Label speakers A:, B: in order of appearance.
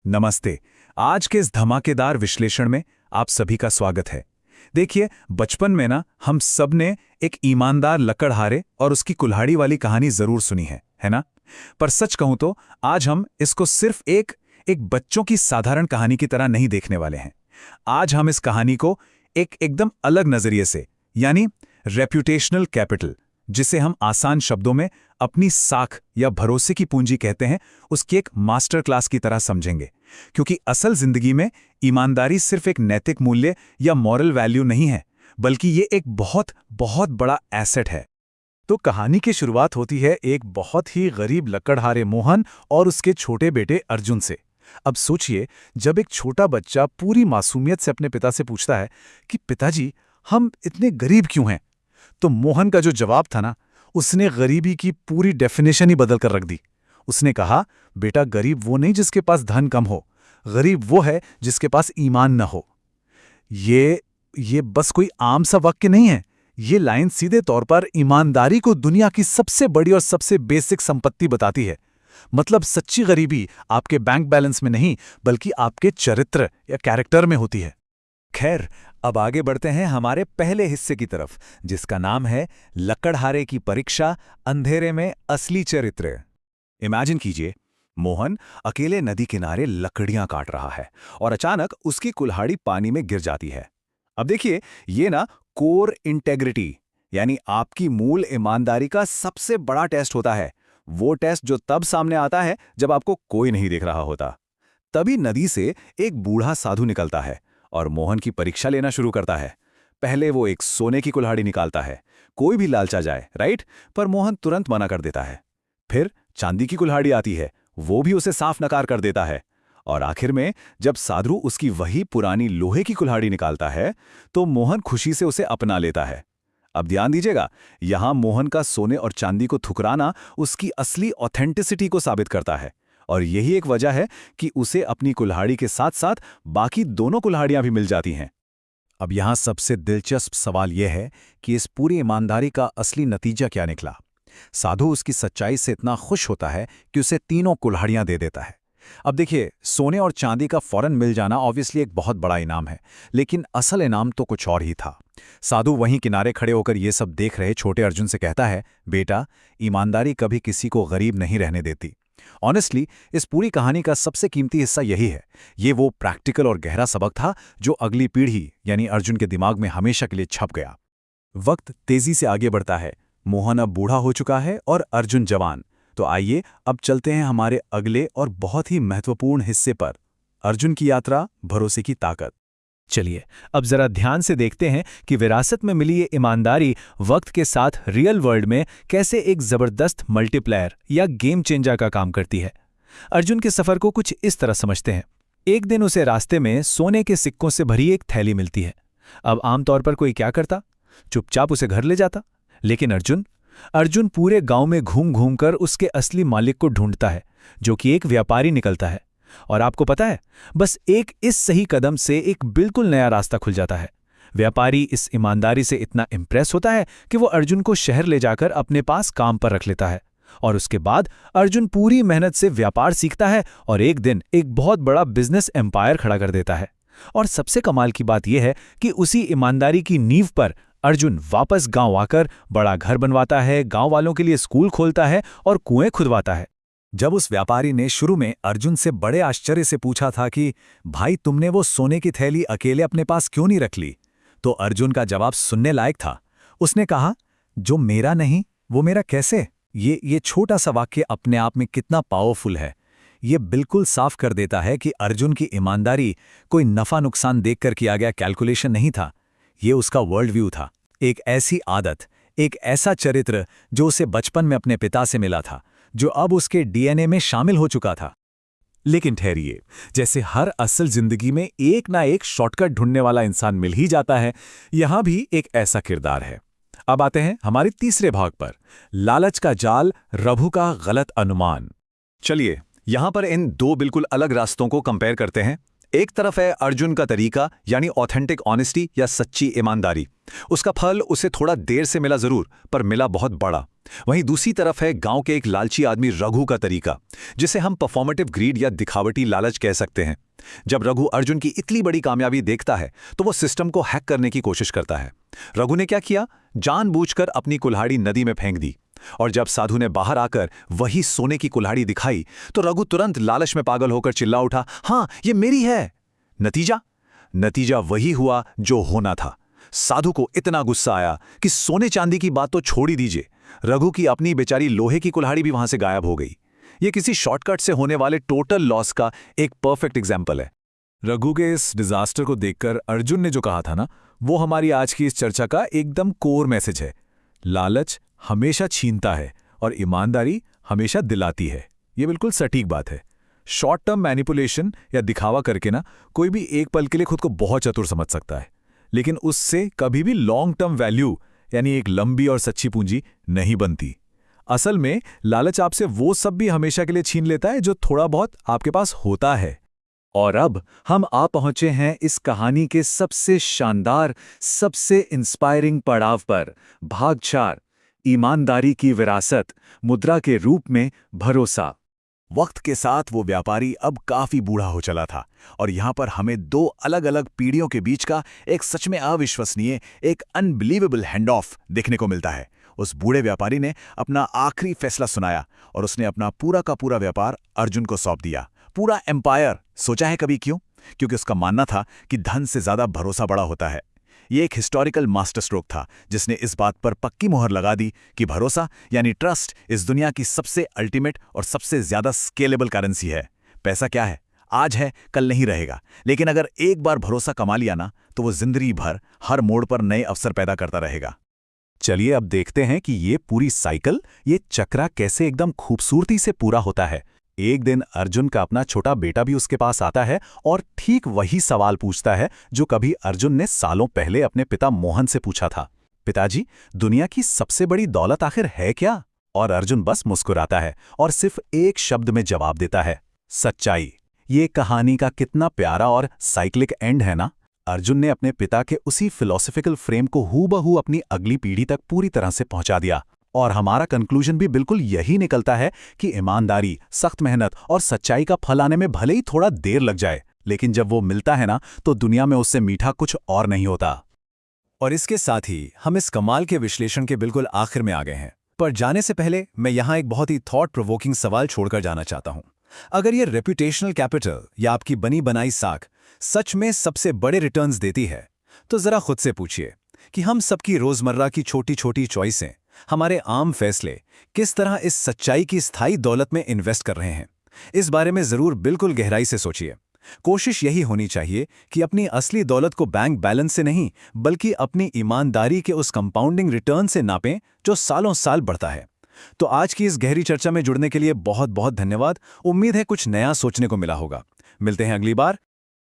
A: नमस्ते। आज के इस धमाकेदार विश्लेषण में आप सभी का स्वागत है। देखिए, बचपन में ना हम सब ने एक ईमानदार लकड़हारे और उसकी कुल्हाड़ी वाली कहानी जरूर सुनी है ना? पर सच कहूं तो आज हम इसको सिर्फ एक बच्चों की साधारण कहानी की तरह नहीं देखने वाले हैं। आज हम इस कहानी को एक एकदम अलग नजरिए से, यानी रेप्यूटेशनल कैपिटल, जिसे हम आसान शब्दों में अपनी साख या भरोसे की पूंजी कहते हैं, उसकी एक मास्टर क्लास की तरह समझेंगे। क्योंकि असल जिंदगी में ईमानदारी सिर्फ एक नैतिक मूल्य या मॉरल वैल्यू नहीं है, बल्कि ये एक बहुत बहुत बड़ा एसेट है।
B: तो कहानी की शुरुआत होती है एक बहुत ही गरीब लकड़हारे मोहन और उसके छोटे बेटे अर्जुन से। अब सोचिए, जब एक छोटा बच्चा पूरी मासूमियत से अपने पिता से पूछता है कि पिताजी, हम इतने गरीब क्यों हैं, तो मोहन का जो जवाब था ना, उसने गरीबी की पूरी डेफिनेशन ही बदल कर रख दी। उसने कहा, बेटा, गरीब वो नहीं जिसके पास धन कम हो, गरीब वो है जिसके पास ईमान न हो। ये बस कोई आम सा वाक्य नहीं है। ये लाइन सीधे तौर पर ईमानदारी को दुनिया की सबसे बड़ी और सबसे बेसिक संपत्ति बताती है। मतलब सच्ची गरीबी आपके बैंक बैलेंस में नहीं, बल्कि आपके चरित्र या कैरेक्टर में होती है।
A: खैर, अब आगे बढ़ते हैं हमारे पहले हिस्से की तरफ, जिसका नाम है लकड़हारे की परीक्षा, अंधेरे में असली चरित्र। इमेजिन कीजिए, मोहन अकेले नदी किनारे लकड़ियां काट रहा है और अचानक उसकी कुल्हाड़ी पानी में गिर जाती है। अब देखिए, ये ना कोर इंटेग्रिटी, यानी आपकी मूल ईमानदारी का सबसे बड़ा टेस्ट होता है। वो टेस्ट जो तब सामने आता है जब आपको कोई नहीं देख रहा होता। तभी नदी से एक बूढ़ा साधु निकलता है और मोहन की परीक्षा लेना शुरू करता है। पहले वो एक सोने की कुल्हाड़ी निकालता है, कोई भी लालचा जाए, राइट? पर मोहन तुरंत मना कर देता है। फिर चांदी की कुल्हाड़ी आती है, वो भी उसे साफ नकार कर देता है। और आखिर में जब साधु उसकी वही पुरानी लोहे की कुल्हाड़ी निकालता है, तो मोहन खुशी से उसे अपना लेता है। अब ध्यान दीजिएगा, यहां मोहन का सोने और चांदी को ठुकराना उसकी असली ऑथेंटिसिटी को साबित करता है। और यही एक वजह है कि उसे अपनी कुल्हाड़ी के साथ साथ बाकी दोनों कुल्हाड़ियां भी मिल जाती हैं।
B: अब यहां सबसे दिलचस्प सवाल यह है कि इस पूरी ईमानदारी का असली नतीजा क्या निकला। साधु उसकी सच्चाई से इतना खुश होता है कि उसे तीनों कुल्हाड़ियां दे देता है। अब देखिए, सोने और चांदी का फौरन मिल जाना ऑब्वियसली एक बहुत बड़ा इनाम है, लेकिन असल इनाम तो कुछ और ही था। साधु वहीं किनारे खड़े होकर ये सब देख रहे छोटे अर्जुन से कहता है, बेटा, ईमानदारी कभी किसी को गरीब नहीं रहने देती। ऑनेस्टली, इस पूरी कहानी का सबसे कीमती हिस्सा यही है। ये वो प्रैक्टिकल और गहरा सबक था जो अगली पीढ़ी यानी अर्जुन के दिमाग में हमेशा के लिए छप गया। वक्त तेजी से आगे बढ़ता है। मोहन अब बूढ़ा हो चुका है और अर्जुन जवान। तो आइए अब चलते हैं हमारे अगले और बहुत ही महत्वपूर्ण हिस्से पर, अर्जुन की यात्रा, भरोसे की ताकत।
C: चलिए अब जरा ध्यान से देखते हैं कि विरासत में मिली ये ईमानदारी वक्त के साथ रियल वर्ल्ड में कैसे एक जबरदस्त मल्टीप्लायर या गेम चेंजर का काम करती है। अर्जुन के सफर को कुछ इस तरह समझते हैं। एक दिन उसे रास्ते में सोने के सिक्कों से भरी एक थैली मिलती है। अब आमतौर पर कोई क्या करता, चुपचाप उसे घर ले जाता। लेकिन अर्जुन पूरे गांव में घूम घूम कर उसके असली मालिक को ढूंढता है, जो कि एक व्यापारी निकलता है। और आपको पता है, बस एक इस सही कदम से एक बिल्कुल नया रास्ता खुल जाता है। व्यापारी इस ईमानदारी से इतना इंप्रेस होता है कि वो अर्जुन को शहर ले जाकर अपने पास काम पर रख लेता है। और उसके बाद अर्जुन पूरी मेहनत से व्यापार सीखता है और एक दिन एक बहुत बड़ा बिजनेस एम्पायर खड़ा कर देता है। और सबसे कमाल की बात यह है कि उसी ईमानदारी की नींव पर अर्जुन वापस गांव आकर बड़ा घर बनवाता है, गांव वालों के लिए स्कूल खोलता है और कुएं खुदवाता है।
B: जब उस व्यापारी ने शुरू में अर्जुन से बड़े आश्चर्य से पूछा था कि भाई, तुमने वो सोने की थैली अकेले अपने पास क्यों नहीं रख ली, तो अर्जुन का जवाब सुनने लायक था। उसने कहा, जो मेरा नहीं वो मेरा कैसे। ये छोटा सा वाक्य अपने आप में कितना पावरफुल है। ये बिल्कुल साफ कर देता है कि अर्जुन की ईमानदारी कोई नफा नुकसान देखकर किया गया कैलकुलेशन नहीं था। ये उसका वर्ल्ड व्यू था, एक ऐसी आदत, एक ऐसा चरित्र जो उसे बचपन में अपने पिता से मिला था, जो अब उसके डीएनए में शामिल हो चुका था। लेकिन ठहरिए, जैसे हर असल जिंदगी में एक ना एक शॉर्टकट ढूंढने वाला इंसान मिल ही जाता है, यहां भी एक ऐसा किरदार है। अब आते हैं हमारे तीसरे भाग पर, लालच का जाल, रघु का गलत अनुमान।
A: चलिए, यहां पर इन दो बिल्कुल अलग रास्तों को कंपेयर करते हैं। एक तरफ है अर्जुन का तरीका, यानी ऑथेंटिक ऑनेस्टी या सच्ची ईमानदारी। उसका फल उसे थोड़ा देर से मिला जरूर, पर मिला बहुत बड़ा। वहीं दूसरी तरफ है गांव के एक लालची आदमी रघु का तरीका, जिसे हम परफॉर्मेटिव ग्रीड या दिखावटी लालच कह सकते हैं। जब रघु अर्जुन की इतनी बड़ी कामयाबी देखता है तो वो सिस्टम को हैक करने की कोशिश करता है। रघु ने क्या किया? जानबूझकर अपनी कुल्हाड़ी नदी में फेंक दी। और जब साधु ने बाहर आकर वही सोने की कुल्हाड़ी दिखाई तो रघु तुरंत लालच में पागल होकर चिल्ला उठा, हाँ ये मेरी है। नतीजा वही हुआ जो होना था। साधु को इतना गुस्सा आया कि सोने चांदी की बात तो छोड़ ही दीजिए, रघु की अपनी बेचारी लोहे की कुल्हाड़ी भी वहां से गायब हो गई। ये किसी शॉर्टकट से होने वाले टोटल लॉस का एक परफेक्ट एग्जाम्पल है।
B: रघु के इस डिजास्टर को देखकर अर्जुन ने जो कहा था ना, वो हमारी आज की इस चर्चा का एकदम कोर मैसेज है। लालच हमेशा छीनता है और ईमानदारी हमेशा दिलाती है। ये बिल्कुल सटीक बात है। शॉर्ट टर्म मैनिपुलेशन या दिखावा करके ना कोई भी एक पल के लिए खुद को बहुत चतुर समझ सकता है, लेकिन उससे कभी भी लॉन्ग टर्म वैल्यू यानी एक लंबी और सच्ची पूंजी नहीं बनती। असल में लालच आपसे वो सब भी हमेशा के लिए छीन लेता है जो थोड़ा बहुत आपके पास होता है। और अब हम आ पहुंचे हैं इस कहानी के सबसे शानदार, सबसे इंस्पायरिंग पड़ाव पर। भाग 4, ईमानदारी की विरासत, मुद्रा के रूप में भरोसा।
A: वक्त के साथ वो व्यापारी अब काफी बूढ़ा हो चला था और यहाँ पर हमें दो अलग अलग पीढ़ियों के बीच का एक सच में अविश्वसनीय, एक अनबिलीवेबल हैंड ऑफ देखने को मिलता है। उस बूढ़े व्यापारी ने अपना आखिरी फैसला सुनाया और उसने अपना पूरा का पूरा व्यापार अर्जुन को सौंप दिया। पूरा एम्पायर। सोचा है कभी क्यों? क्योंकि उसका मानना था कि धन से ज्यादा भरोसा बड़ा होता है। ये एक हिस्टोरिकल मास्टर स्ट्रोक था जिसने इस बात पर पक्की मोहर लगा दी कि भरोसा यानी ट्रस्ट इस दुनिया की सबसे अल्टीमेट और सबसे ज्यादा स्केलेबल करेंसी है। पैसा क्या है? आज है, कल नहीं रहेगा, लेकिन अगर एक बार भरोसा कमा लिया ना तो वो जिंदगी भर हर मोड़ पर नए अवसर पैदा करता रहेगा।
B: चलिए अब देखते हैं कि ये पूरी साइकिल, ये चक्रा कैसे एकदम खूबसूरती से पूरा होता है। एक दिन अर्जुन का अपना छोटा बेटा भी उसके पास आता है और ठीक वही सवाल पूछता है जो कभी अर्जुन ने सालों पहले अपने पिता मोहन से पूछा था। पिताजी, दुनिया की सबसे बड़ी दौलत आखिर है क्या? और अर्जुन बस मुस्कुराता है और सिर्फ एक शब्द में जवाब देता है, सच्चाई। ये कहानी का कितना प्यारा और साइक्लिक एंड है ना। अर्जुन ने अपने पिता के उसी फिलॉसफिकल फ्रेम को हूबहू अपनी अगली पीढ़ी तक पूरी तरह से पहुंचा दिया। और हमारा कंक्लूजन भी बिल्कुल यही निकलता है कि ईमानदारी, सख्त मेहनत और सच्चाई का फल आने में भले ही थोड़ा देर लग जाए, लेकिन जब वो मिलता है ना तो दुनिया में उससे मीठा कुछ और नहीं होता।
A: और इसके साथ ही हम इस कमाल के विश्लेषण के बिल्कुल आखिर में आ गए हैं। पर जाने से पहले मैं यहाँ एक बहुत ही थॉट प्रोवोकिंग सवाल छोड़कर जाना चाहता हूँ। अगर ये रेपुटेशनल कैपिटल या आपकी बनी बनाई साख सच में सबसे बड़े रिटर्न्स देती है, तो जरा खुद से पूछिए कि हम सबकी रोजमर्रा की छोटी छोटी चॉइसें, हमारे आम फैसले किस तरह इस सच्चाई की स्थायी दौलत में इन्वेस्ट कर रहे हैं। इस बारे में जरूर बिल्कुल गहराई से सोचिए। कोशिश यही होनी चाहिए कि अपनी असली दौलत को बैंक बैलेंस से नहीं, बल्कि अपनी ईमानदारी के उस कंपाउंडिंग रिटर्न से नापें जो सालों साल बढ़ता है। तो आज की इस गहरी चर्चा में जुड़ने के लिए बहुत बहुत धन्यवाद। उम्मीद है कुछ नया सोचने को मिला होगा। मिलते हैं अगली बार